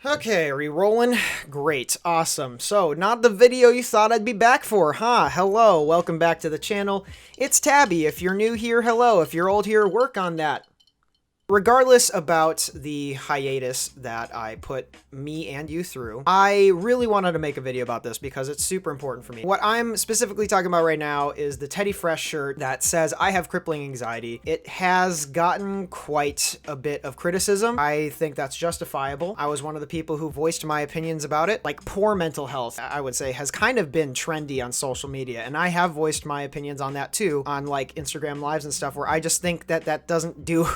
Okay, re-rolling. Great, awesome. So, not the video you thought I'd be back for, huh? Hello, welcome back to the channel. It's Tabby. If you're new here, hello. If you're old here, work on that. Regardless about the hiatus that I put me and you through, I really wanted to make a video about this because it's super important for me. What I'm specifically talking about right now is the Teddy Fresh shirt that says I have crippling anxiety. It has gotten quite a bit of criticism. I think that's justifiable. I was one of the people who voiced my opinions about it. Like, poor mental health, I would say, has kind of been trendy on social media, and I have voiced my opinions on that too, on like Instagram lives and stuff, where I just think that that doesn't do...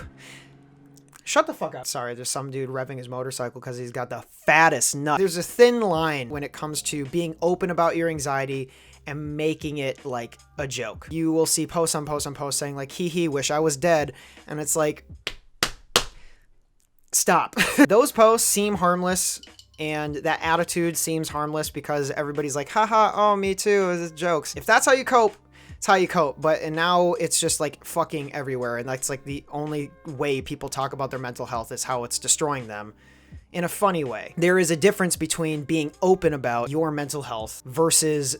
Shut the fuck up. Sorry, there's some dude revving his motorcycle because he's got the fattest nut. There's a thin line when it comes to being open about your anxiety and making it like a joke. You will see posts on posts on posts saying like, hee, wish I was dead. And it's like, stop. Those posts seem harmless, and that attitude seems harmless because everybody's like, haha, oh, me too, it's jokes. If that's how you cope, it's how you cope. And now it's just like fucking everywhere, and that's like the only way people talk about their mental health is how it's destroying them in a funny way. There is a difference between being open about your mental health versus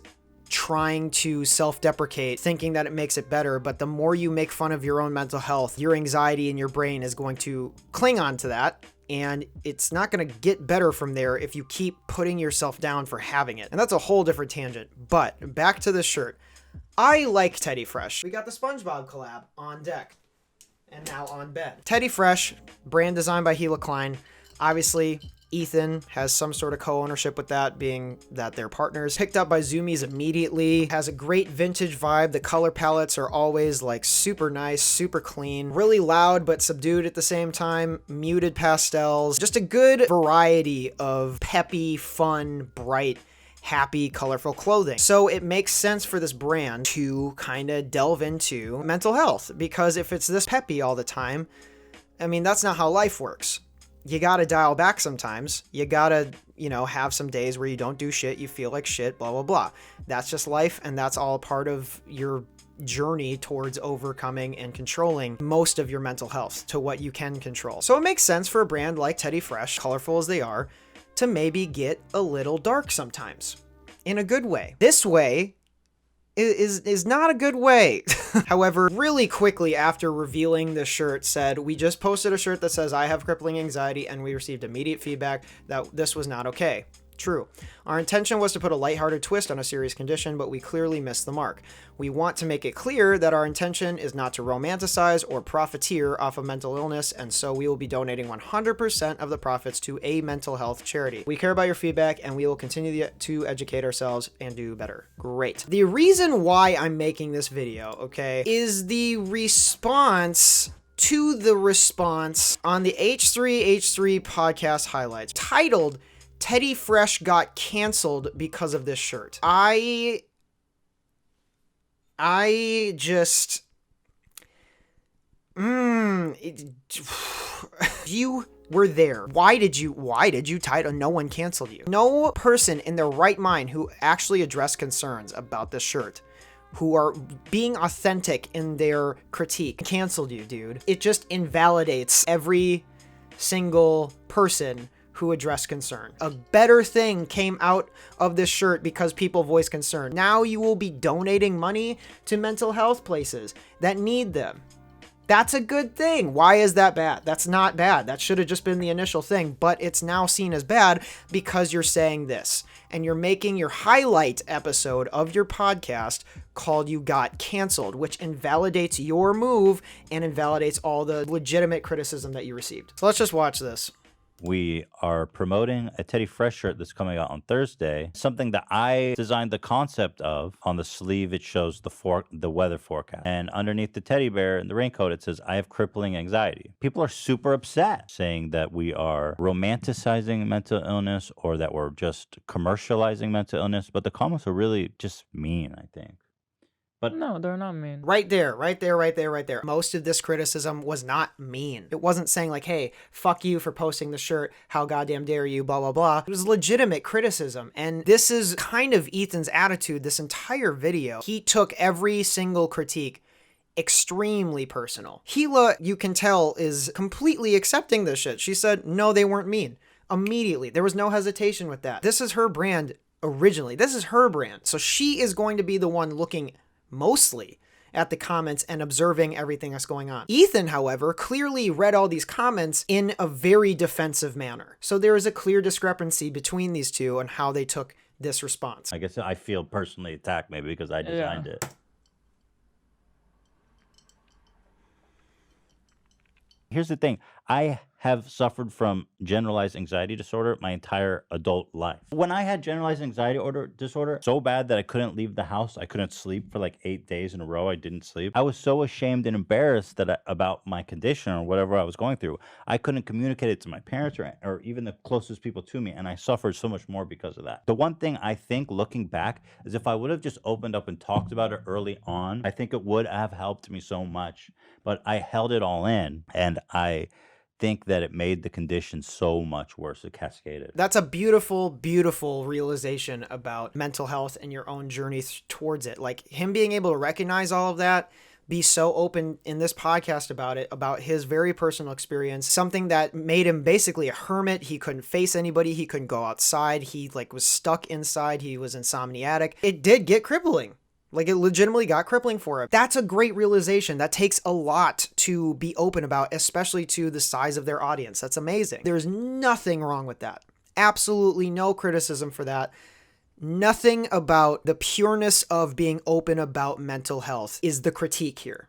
trying to self-deprecate, thinking that it makes it better. But the more you make fun of your own mental health, your anxiety in your brain is going to cling on to that, and it's not going to get better from there if you keep putting yourself down for having it. And that's a whole different tangent. But back to this shirt. I like Teddy Fresh. We got the SpongeBob collab on deck and now on bed. Teddy Fresh, brand designed by Hila. Obviously, Ethan has some sort of co-ownership with that, being that they're partners. Picked up by Zoomies immediately. Has a great vintage vibe. The color palettes are always like super nice, super clean, really loud but subdued at the same time. Muted pastels. Just a good variety of peppy, fun, bright, happy, colorful clothing. So it makes sense for this brand to kind of delve into mental health, because if it's this peppy all the time, I mean, that's not how life works. You gotta dial back sometimes. You gotta, have some days where you don't do shit, you feel like shit, blah, blah, blah. That's just life, and that's all part of your journey towards overcoming and controlling most of your mental health to what you can control. So it makes sense for a brand like Teddy Fresh, colorful as they are, to maybe get a little dark sometimes, in a good way. This way is not a good way. However, really quickly after revealing the shirt said, we just posted a shirt that says I have crippling anxiety, and we received immediate feedback that this was not okay. True. Our intention was to put a lighthearted twist on a serious condition, but we clearly missed the mark. We want to make it clear that our intention is not to romanticize or profiteer off of mental illness, and so we will be donating 100% of the profits to a mental health charity. We care about your feedback, and we will continue to educate ourselves and do better. Great. The reason why I'm making this video, okay, is the response to the response on the H3H3 podcast highlights, titled Teddy Fresh got canceled because of this shirt. I just... You were there. Why did you title? No one canceled you. No person in their right mind who actually addressed concerns about this shirt, who are being authentic in their critique, canceled you, dude. It just invalidates every single person who addressed concern. A better thing came out of this shirt because people voiced concern. Now you will be donating money to mental health places that need them. That's a good thing. Why is that bad? That's not bad. That should have just been the initial thing, but it's now seen as bad because you're saying this, and you're making your highlight episode of your podcast called You Got Canceled, which invalidates your move and invalidates all the legitimate criticism that you received. So let's just watch this. We are promoting a Teddy Fresh shirt that's coming out on Thursday. Something that I designed the concept of. On the sleeve, it shows the weather forecast. And underneath the teddy bear and the raincoat, it says, I have crippling anxiety. People are super upset, saying that we are romanticizing mental illness or that we're just commercializing mental illness. But the comments are really just mean, I think. But no, they're not mean. Right there. Most of this criticism was not mean. It wasn't saying like, hey, fuck you for posting the shirt. How goddamn dare you, blah, blah, blah. It was legitimate criticism. And this is kind of Ethan's attitude this entire video. He took every single critique extremely personal. Hila, you can tell, is completely accepting this shit. She said, no, they weren't mean. Immediately. There was no hesitation with that. This is her brand originally. This is her brand. So she is going to be the one looking mostly at the comments and observing everything that's going on. Ethan, however, clearly read all these comments in a very defensive manner. So there is a clear discrepancy between these two on how they took this response. I guess I feel personally attacked maybe because I designed it. Here's the thing. I have suffered from generalized anxiety disorder my entire adult life. When I had generalized anxiety disorder so bad that I couldn't leave the house, I couldn't sleep for like 8 days in a row. I didn't sleep. I was so ashamed and embarrassed about my condition or whatever I was going through. I couldn't communicate it to my parents or even the closest people to me, and I suffered so much more because of that. The one thing I think looking back is if I would have just opened up and talked about it early on, I think it would have helped me so much. But I held it all in, and I think that it made the condition so much worse. It cascaded. That's a beautiful, beautiful realization about mental health and your own journey towards it. Like him being able to recognize all of that, be so open in this podcast about it, about his very personal experience, something that made him basically a hermit. He couldn't face anybody. He couldn't go outside. He was stuck inside. He was insomniatic. It did get crippling. Like it legitimately got crippling for him. That's a great realization. That takes a lot to be open about, especially to the size of their audience. That's amazing. There's nothing wrong with that. Absolutely no criticism for that. Nothing about the pureness of being open about mental health is the critique here.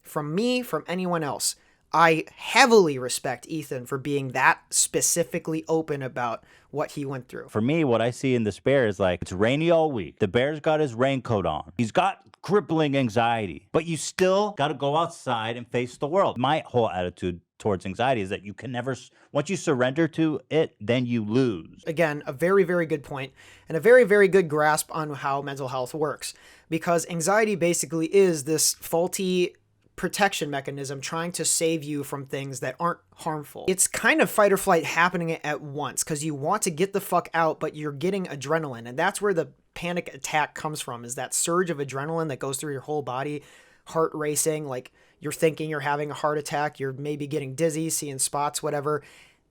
From me, from anyone else. I heavily respect Ethan for being that specifically open about what he went through. For me, what I see in this bear is like, it's rainy all week. The bear's got his raincoat on. He's got crippling anxiety, but you still got to go outside and face the world. My whole attitude towards anxiety is that you can never, once you surrender to it, then you lose. Again, a very, very good point and a very, very good grasp on how mental health works, because anxiety basically is this faulty protection mechanism trying to save you from things that aren't harmful. It's kind of fight or flight happening at once because you want to get the fuck out, but you're getting adrenaline. And that's where the panic attack comes from, is that surge of adrenaline that goes through your whole body, heart racing, like you're thinking you're having a heart attack, you're maybe getting dizzy, seeing spots, whatever.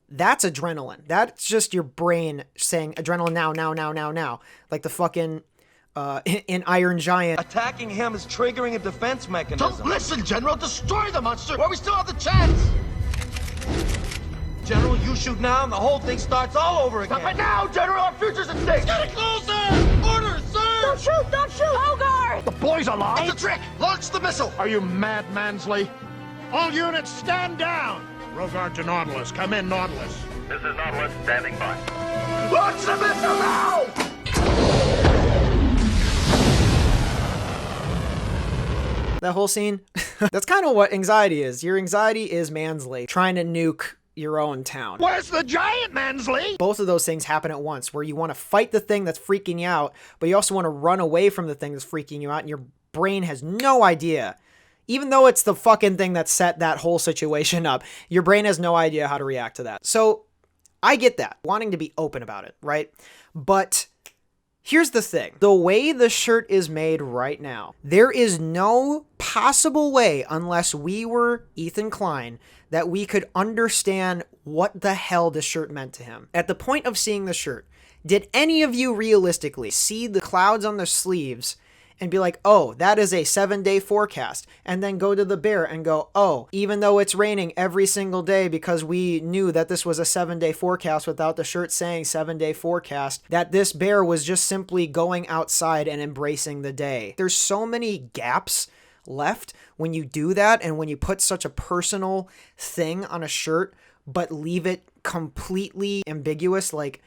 That's adrenaline. That's just your brain saying adrenaline now, now, now, now, now. Like the fucking in Iron Giant. Attacking him is triggering a defense mechanism. Don't listen, General! Destroy the monster while we still have the chance! General, you shoot now and the whole thing starts all over again. Stop it now, General! Our future's at stake! Get it closer! Order, sir! Don't shoot! Don't shoot! Hogard! The boy's alive! It's a trick! Launch the missile! Are you mad, Mansley? All units, stand down! Rogard to Nautilus. Come in, Nautilus. This is Nautilus standing by. Launch the missile now! That whole scene, that's kind of what anxiety is. Your anxiety is Mansley trying to nuke your own town. Where's the giant, Mansley? Both of those things happen at once, where you want to fight the thing that's freaking you out, but you also want to run away from the thing that's freaking you out, and your brain has no idea. Even though it's the fucking thing that set that whole situation up, your brain has no idea how to react to that. So I get that, wanting to be open about it, right? But here's the thing. The way the shirt is made right now, there is no possible way, unless we were Ethan Klein, that we could understand what the hell this shirt meant to him. At the point of seeing the shirt, did any of you realistically see the clouds on the sleeves and be like, oh, that is a 7-day forecast, and then go to the bear and go, oh, even though it's raining every single day because we knew that this was a 7-day forecast without the shirt saying 7-day forecast, that this bear was just simply going outside and embracing the day. There's so many gaps left when you do that, and when you put such a personal thing on a shirt but leave it completely ambiguous. Like,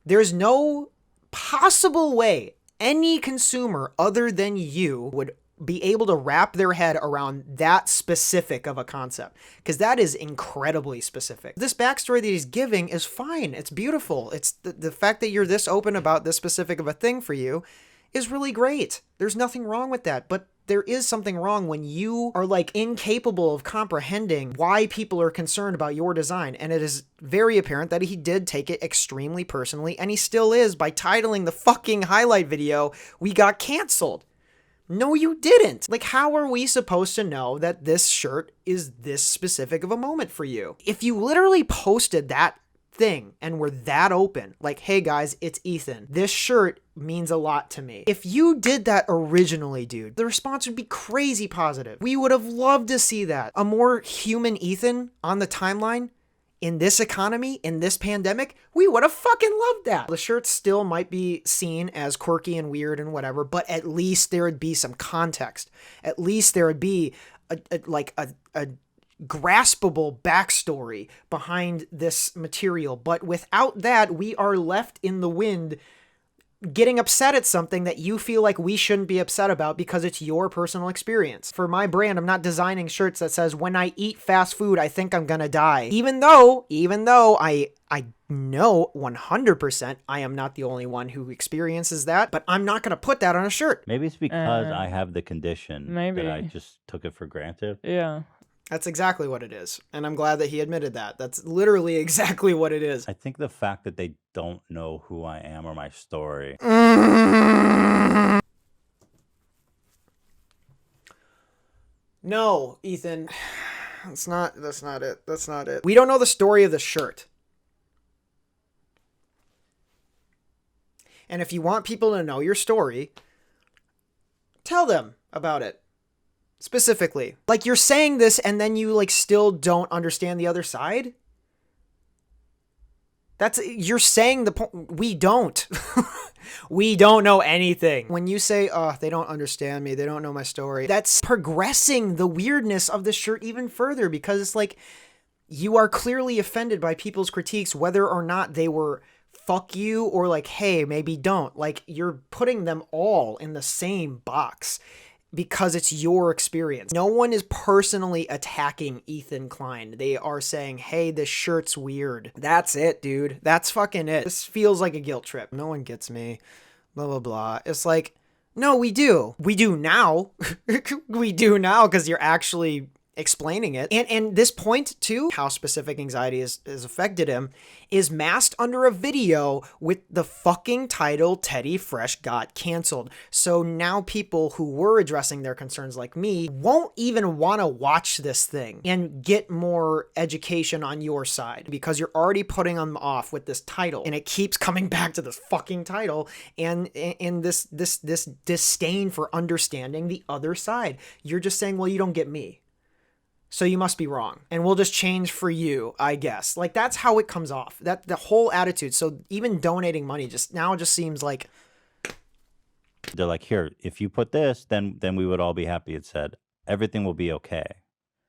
there's no possible way any consumer other than you would be able to wrap their head around that specific of a concept, because that is incredibly specific. This backstory that he's giving is fine. It's beautiful. It's the fact that you're this open about this specific of a thing for you is really great. There's nothing wrong with that, but there is something wrong when you are like incapable of comprehending why people are concerned about your design. And it is very apparent that he did take it extremely personally, and he still is, by titling the fucking highlight video, "We got canceled." No, you didn't. Like, how are we supposed to know that this shirt is this specific of a moment for you? If you literally posted that thing and we're that open, like, hey guys, it's Ethan, this shirt means a lot to me. If you did that originally, dude, the response would be crazy positive. We would have loved to see that. A more human Ethan on the timeline in this economy, in this pandemic, we would have fucking loved that. The shirt still might be seen as quirky and weird and whatever, but at least there would be some context. At least there would be a graspable backstory behind this material. But without that, we are left in the wind getting upset at something that you feel like we shouldn't be upset about because it's your personal experience. For my brand, I'm not designing shirts that says, when I eat fast food, I think I'm gonna die. Even though I know 100% I am not the only one who experiences that, but I'm not gonna put that on a shirt. Maybe it's because I have the condition that I just took it for granted. Yeah. That's exactly what it is. And I'm glad that he admitted that. That's literally exactly what it is. I think the fact that they don't know who I am or my story. No, Ethan. That's not it. That's not it. We don't know the story of the shirt. And if you want people to know your story, tell them about it. Specifically. Like, you're saying this and then you like still don't understand the other side? You're saying the point. We don't. We don't know anything. When you say, oh, they don't understand me, they don't know my story, that's progressing the weirdness of the shirt even further, because it's like, you are clearly offended by people's critiques, whether or not they were fuck you or like, hey, maybe don't. Like, you're putting them all in the same box because it's your experience. No one is personally attacking Ethan Klein. They are saying, hey, this shirt's weird. That's it, dude. That's fucking it. This feels like a guilt trip. No one gets me. Blah, blah, blah. It's like, no, we do. We do now. We do now because you're actually explaining it. And this point too, how specific anxiety has affected him, is masked under a video with the fucking title Teddy Fresh got canceled. So now people who were addressing their concerns like me won't even want to watch this thing and get more education on your side, because you're already putting them off with this title, and it keeps coming back to this fucking title and this disdain for understanding the other side. You're just saying, well, you don't get me, so you must be wrong, and we'll just change for you, I guess. Like, that's how it comes off. That the whole attitude. So even donating money just seems like, they're like, here, if you put this, then we would all be happy. It said everything will be okay.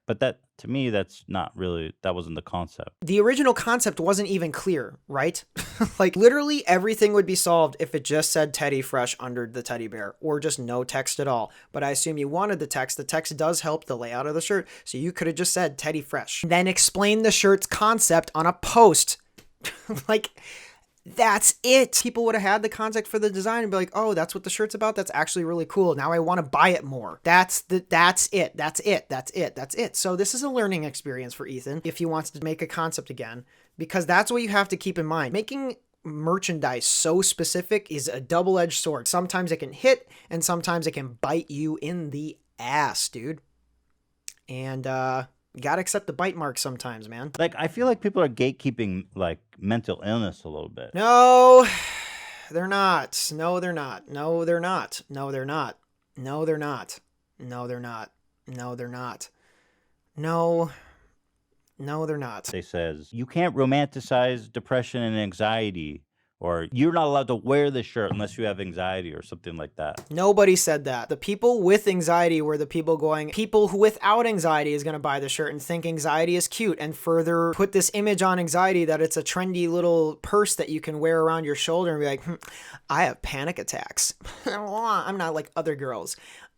But that, to me, that's not really, that wasn't the concept. The original concept wasn't even clear, right? Like, literally everything would be solved if it just said Teddy Fresh under the teddy bear, or just no text at all. But I assume you wanted the text. The text does help the layout of the shirt, so you could have just said Teddy Fresh. Then explain the shirt's concept on a post. Like, that's it. People would have had the concept for the design and be like, oh, that's what the shirt's about? That's actually really cool. Now I want to buy it more. That's it. So this is a learning experience for Ethan if he wants to make a concept again, because that's what you have to keep in mind. Making merchandise so specific is a double-edged sword. Sometimes it can hit and sometimes it can bite you in the ass, dude. And, you gotta accept the bite mark sometimes, man. Like, I feel like people are gatekeeping, like, mental illness a little bit. No, they're not. No, they're not. No, they're not. No, they're not. No, they're not. No, they're not. No, they're not. No, they're not. They says, you can't romanticize depression and anxiety, or you're not allowed to wear this shirt unless you have anxiety or something like that. Nobody said that. The people with anxiety were the people going, people who without anxiety is going to buy the shirt and think anxiety is cute, and further put this image on anxiety that it's a trendy little purse that you can wear around your shoulder and be like, I have panic attacks. I'm not like other girls.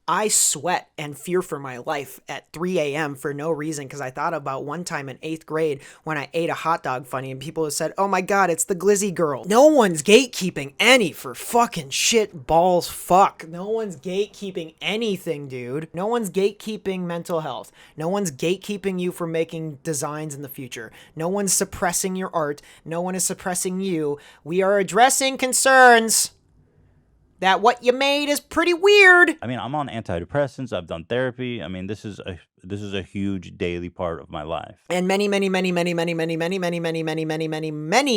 I sweat and fear for my life at 3 a.m. for no reason, because I thought about one time in 8th grade when I ate a hot dog funny and people have said, oh my god, it's the glizzy girl. No one's gatekeeping any for fucking shit balls fuck. No one's gatekeeping anything, dude. No one's gatekeeping mental health. No one's gatekeeping you from making designs in the future. No one's suppressing your art. No one is suppressing you. We are addressing concerns that what you made is pretty weird. I mean, I'm on antidepressants. I've done therapy. I mean, this is this is a huge daily part of my life. And many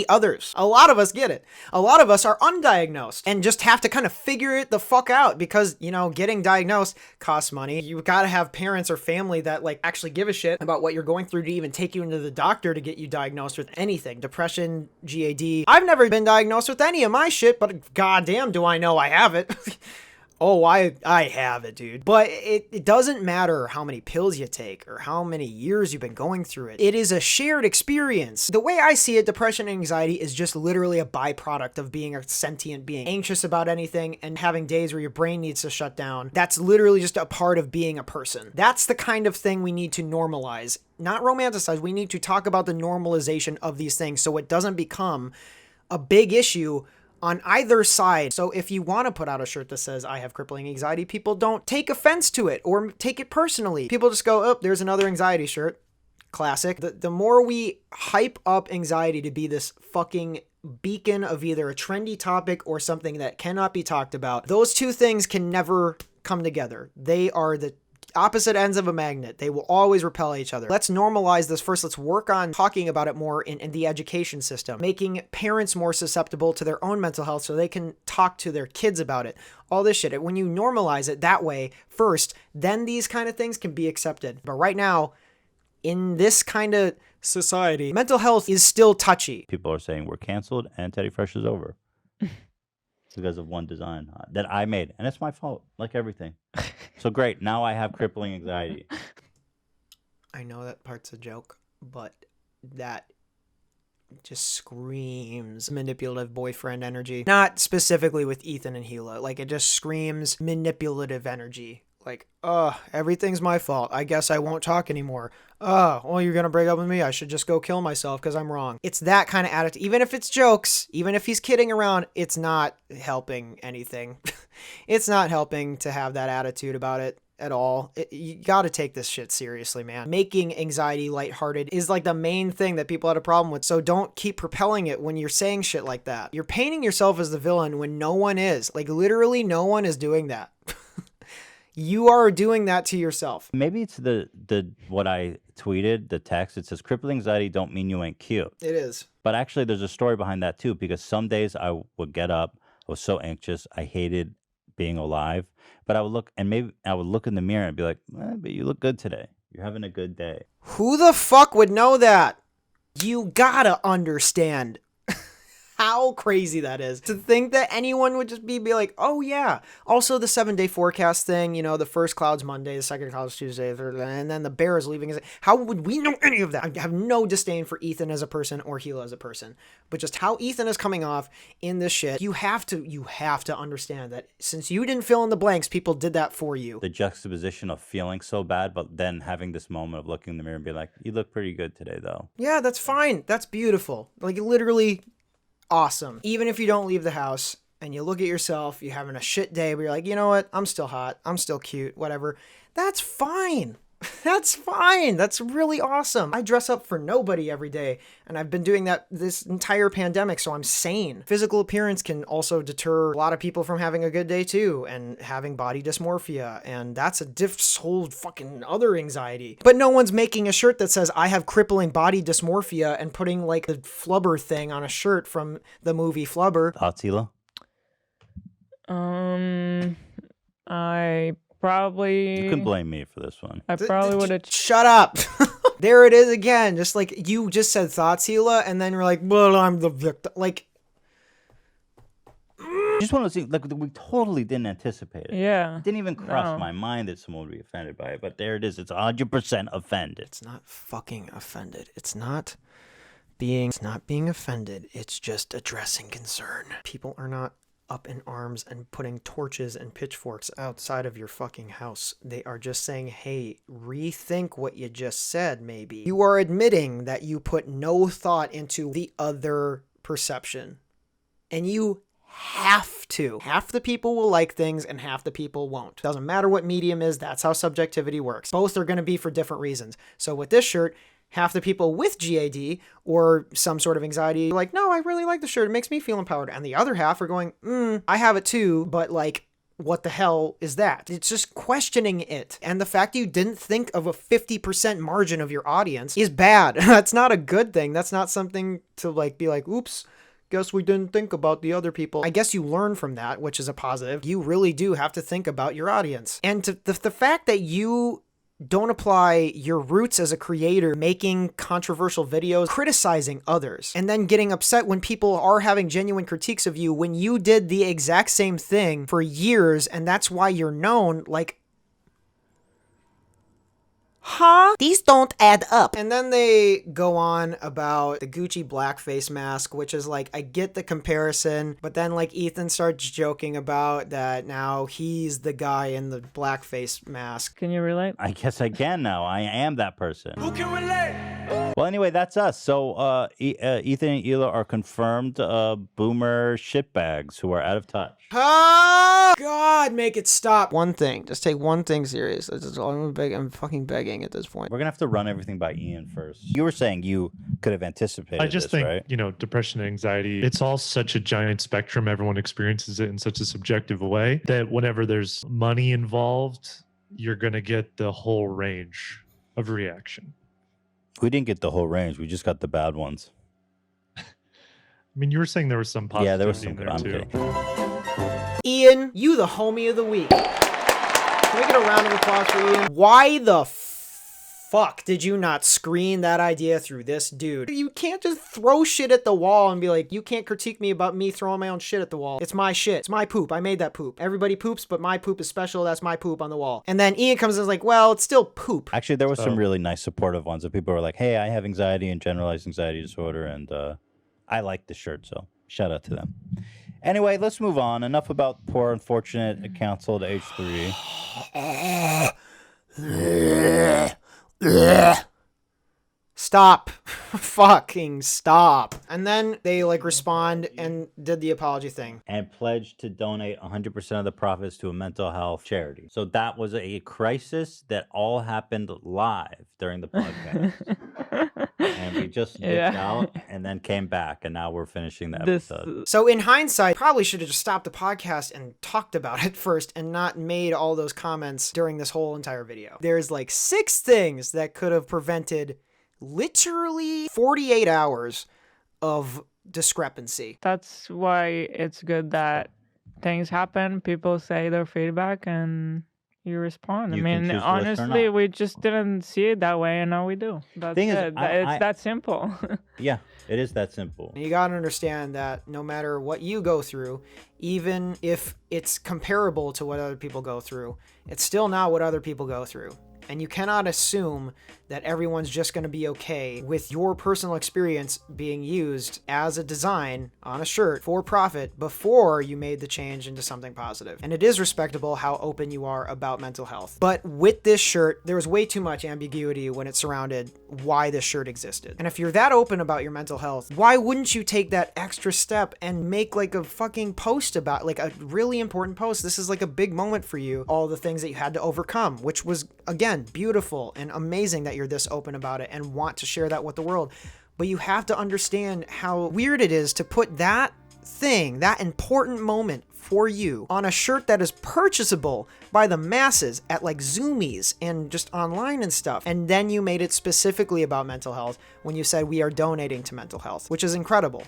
others. A lot of us get it. A lot of us are undiagnosed and just have to kind of figure it the fuck out because, you know, getting diagnosed costs money. You've got to have parents or family that like actually give a shit about what you're going through to even take you into the doctor to get you diagnosed with anything. Depression, GAD. I've never been diagnosed with any of my shit, but goddamn do I know I have it. Oh, I have it, dude. But it doesn't matter how many pills you take or how many years you've been going through it. It is a shared experience. The way I see it, depression and anxiety is just literally a byproduct of being a sentient being. Anxious about anything and having days where your brain needs to shut down. That's literally just a part of being a person. That's the kind of thing we need to normalize. Not romanticize. We need to talk about the normalization of these things so it doesn't become a big issue on either side. So if you want to put out a shirt that says, I have crippling anxiety, people don't take offense to it or take it personally. People just go, oh, there's another anxiety shirt. Classic. The more we hype up anxiety to be this fucking beacon of either a trendy topic or something that cannot be talked about, those two things can never come together. They are the opposite ends of a magnet. They will always repel each other. Let's normalize this first. Let's work on talking about it more in the education system, making parents more susceptible to their own mental health so they can talk to their kids about it. All this shit. When you normalize it that way first, then these kind of things can be accepted. But right now, in this kind of society, mental health is still touchy. People are saying we're canceled and Teddy Fresh is over. Because of one design that I made. And it's my fault, like everything. So great, now I have crippling anxiety. I know that part's a joke, but that just screams manipulative boyfriend energy. Not specifically with Ethan and Hila. Like, it just screams manipulative energy. Like, everything's my fault. I guess I won't talk anymore. Well, you're gonna break up with me? I should just go kill myself because I'm wrong. It's that kind of attitude. Even if it's jokes, even if he's kidding around, it's not helping anything. It's not helping to have that attitude about it at all. You gotta take this shit seriously, man. Making anxiety lighthearted is like the main thing that people had a problem with. So don't keep propelling it when you're saying shit like that. You're painting yourself as the villain when no one is. Like, literally no one is doing that. You are doing that to yourself. Maybe it's the what I tweeted, the text. It says, crippling anxiety don't mean you ain't cute. It is. But actually, there's a story behind that, too, because some days I would get up. I was so anxious. I hated being alive. But I would look, and maybe I would look in the mirror and be like, but you look good today. You're having a good day. Who the fuck would know that? You gotta understand how crazy that is to think that anyone would just be like, oh yeah. Also the 7-day forecast thing, you know, the first cloud's Monday, the second cloud's Tuesday, the third, and then the bear is leaving. How would we know any of that? I have no disdain for Ethan as a person or Hila as a person, but just how Ethan is coming off in this shit, you have to understand that since you didn't fill in the blanks, people did that for you. The juxtaposition of feeling so bad, but then having this moment of looking in the mirror and be like, you look pretty good today though. Yeah, that's fine. That's beautiful. Like, literally awesome. Even if you don't leave the house and you look at yourself, you're having a shit day, but you're like, you know what? I'm still hot. I'm still cute, whatever. That's fine. That's fine. That's really awesome. I dress up for nobody every day, and I've been doing that this entire pandemic, so I'm sane. Physical appearance can also deter a lot of people from having a good day too, and having body dysmorphia, and that's a whole fucking other anxiety. But no one's making a shirt that says, I have crippling body dysmorphia, and putting like the flubber thing on a shirt from the movie Flubber. Thoughts, Hila? I probably... You can blame me for this one. I probably would have... Shut up. There it is again. Just like you just said thoughts, Hila, and then you're like, well, I'm the victim. Like... Just want to see, like, we totally didn't anticipate it. Yeah. It didn't even cross my mind that someone would be offended by it, but there it is. It's 100% offended. It's not fucking offended. It's not being offended. It's just addressing concern. People are not up in arms and putting torches and pitchforks outside of your fucking house. They are just saying, hey, rethink what you just said, maybe. You are admitting that you put no thought into the other perception. And you have to. Half the people will like things and half the people won't. Doesn't matter what medium is, that's how subjectivity works. Both are going to be for different reasons. So with this shirt, half the people with GAD or some sort of anxiety are like, no, I really like the shirt. It makes me feel empowered. And the other half are going, I have it too, but like, what the hell is that? It's just questioning it. And the fact that you didn't think of a 50% margin of your audience is bad. That's not a good thing. That's not something to like be like, oops, guess we didn't think about the other people. I guess you learn from that, which is a positive. You really do have to think about your audience. And the fact that you don't apply your roots as a creator, making controversial videos, criticizing others, and then getting upset when people are having genuine critiques of you when you did the exact same thing for years, and that's why you're known, like, huh? These don't add up. And then they go on about the Gucci blackface mask, which is like, I get the comparison, but then like Ethan starts joking about that now he's the guy in the blackface mask. Can you relate? I guess I can now. I am that person. Who can relate? Well, anyway, that's us. So Ethan and Hila are confirmed boomer shitbags who are out of touch. Oh, God, make it stop. One thing. Just take one thing serious. I'm fucking begging at this point. We're going to have to run everything by Ian first. You were saying you could have anticipated I just this, think, right? Depression and anxiety, it's all such a giant spectrum. Everyone experiences it in such a subjective way that whenever there's money involved, you're going to get the whole range of reaction. We didn't get the whole range. We just got the bad ones. I mean, you were saying there was some positivity Yeah, there was some in good. there I'm too. kidding. Ian, you the homie of the week. Can we get a round of applause for Ian? Why the fuck did you not screen that idea through this dude? You can't just throw shit at the wall and be like, you can't critique me about me throwing my own shit at the wall. It's my shit. It's my poop. I made that poop. Everybody poops, but my poop is special. That's my poop on the wall. And then Ian comes and is like, well, it's still poop. Actually, there was some really nice supportive ones. That people were like, hey, I have anxiety and generalized anxiety disorder, and I like the shirt, so shout out to them. Anyway, let's move on. Enough about poor, unfortunate counsel to age 3. Stop. Fucking stop. And then they like respond and did the apology thing. And pledged to donate 100% of the profits to a mental health charity. So that was a crisis that all happened live during the podcast. And we just dipped out and then came back, and now we're finishing the episode. So in hindsight, probably should have just stopped the podcast and talked about it first and not made all those comments during this whole entire video. There's like 6 things that could have prevented literally 48 hours of discrepancy. That's why it's good that things happen, people say their feedback, and you respond. You I mean, can choose to listen or honestly, not. we just didn't see it that way, and now we do. That's Thing is, it. It's that simple. Yeah, it is that simple. You gotta understand that no matter what you go through, even if it's comparable to what other people go through, it's still not what other people go through. And you cannot assume that everyone's just going to be okay with your personal experience being used as a design on a shirt for profit before you made the change into something positive. And it is respectable how open you are about mental health. But with this shirt, there was way too much ambiguity when it surrounded why this shirt existed. And if you're that open about your mental health, why wouldn't you take that extra step and make like a fucking post about, like a really important post? This is like a big moment for you. All the things that you had to overcome, which was, again, beautiful and amazing that you're this open about it and want to share that with the world. But you have to understand how weird it is to put that thing, that important moment for you on a shirt that is purchasable by the masses at like Zoomies and just online and stuff. And then you made it specifically about mental health when you said we are donating to mental health, which is incredible.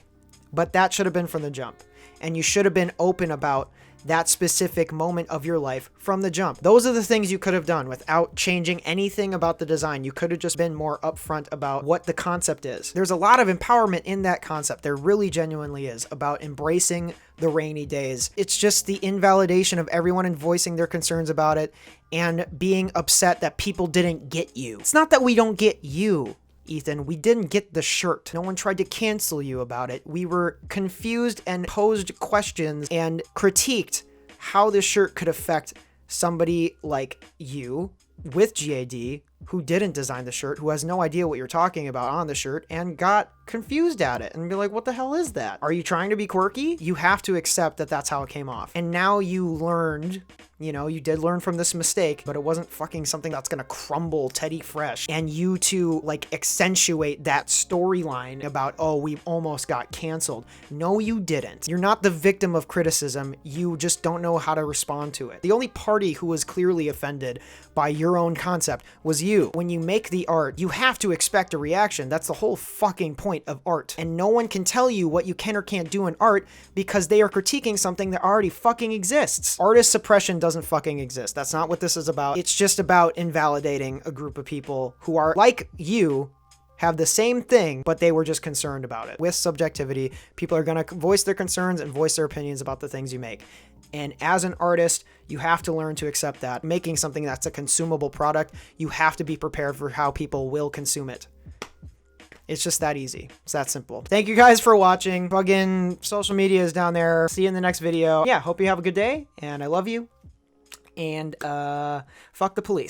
But that should have been from the jump. And you should have been open about that specific moment of your life from the jump. Those are the things you could have done without changing anything about the design. You could have just been more upfront about what the concept is. There's a lot of empowerment in that concept. There really genuinely is, about embracing the rainy days. It's just the invalidation of everyone and voicing their concerns about it and being upset that people didn't get you. It's not that we don't get you, Ethan. We didn't get the shirt. No one tried to cancel you about it. We were confused and posed questions and critiqued how this shirt could affect somebody like you with GAD who didn't design the shirt, who has no idea what you're talking about on the shirt, and got confused at it and be like, what the hell is that? Are you trying to be quirky? You have to accept that that's how it came off. And now you learned, you know, you did learn from this mistake, but it wasn't fucking something that's gonna crumble Teddy Fresh. And you to like accentuate that storyline about, oh, we almost got canceled. No, you didn't. You're not the victim of criticism. You just don't know how to respond to it. The only party who was clearly offended by your own concept was you. When you make the art, you have to expect a reaction. That's the whole fucking point of art. And no one can tell you what you can or can't do in art because they are critiquing something that already fucking exists. Artist suppression doesn't fucking exist. That's not what this is about. It's just about invalidating a group of people who are like you, have the same thing, but they were just concerned about it. With subjectivity, people are going to voice their concerns and voice their opinions about the things you make. And as an artist, you have to learn to accept that. Making something that's a consumable product, you have to be prepared for how people will consume it. It's just that easy. It's that simple. Thank you guys for watching. Fucking social media is down there. See you in the next video. Yeah, hope you have a good day, and I love you. And fuck the police.